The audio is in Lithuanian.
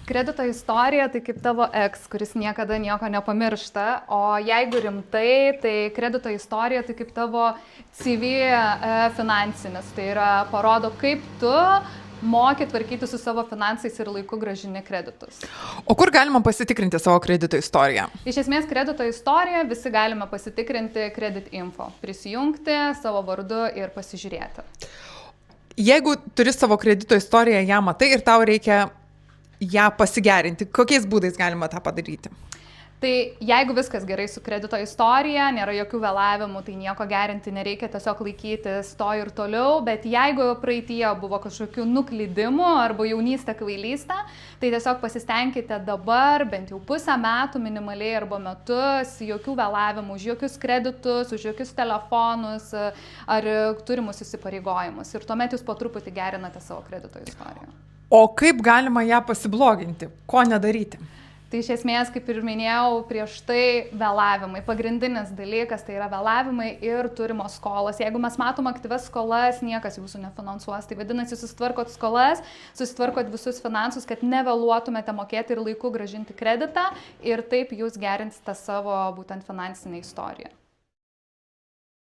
Kredito istorija tai kaip tavo eks, kuris niekada nieko nepamiršta, o jeigu rimtai, tai kredito istorija tai kaip tavo CV finansinis, tai yra parodo, kaip tu moki tvarkyti su savo finansais ir laiku gražini kreditus. O kur galima pasitikrinti savo kredito istoriją? Iš esmės, kredito istoriją visi galime pasitikrinti Credit Info, prisijungti savo vardu ir pasižiūrėti. Jeigu turi savo kredito istoriją, ją matai ir tau reikia ją pasigerinti, kokiais būdais galima tą padaryti? Tai jeigu viskas gerai su kredito istorija, nėra jokių vėlavimų, tai nieko gerinti nereikia, tiesiog laikytis to ir toliau, bet jeigu praeitie buvo kažkokių nuklydimų arba jaunystė kvailystė, tai tiesiog pasistengkite dabar bent jau pusę metų minimaliai arba metus, jokių vėlavimų už jokius kreditus, už jokius telefonus ar turimus įsipareigojimus ir tuomet jūs po truputį gerinate savo kredito istoriją. O kaip galima ją pasibloginti? Ko nedaryti? Tai iš esmės, kaip ir minėjau, prieš tai vėlavimai. Pagrindinis dalykas tai yra vėlavimai ir turimos skolos. Jeigu mes matom aktyvias skolas, niekas jūsų nefinansuos. Tai vadinasi, susitvarkot skolas, susitvarkot visus finansus, kad nevėluotumėte mokėti ir laiku gražinti kreditą ir taip jūs gerinsite savo būtent finansinę istoriją.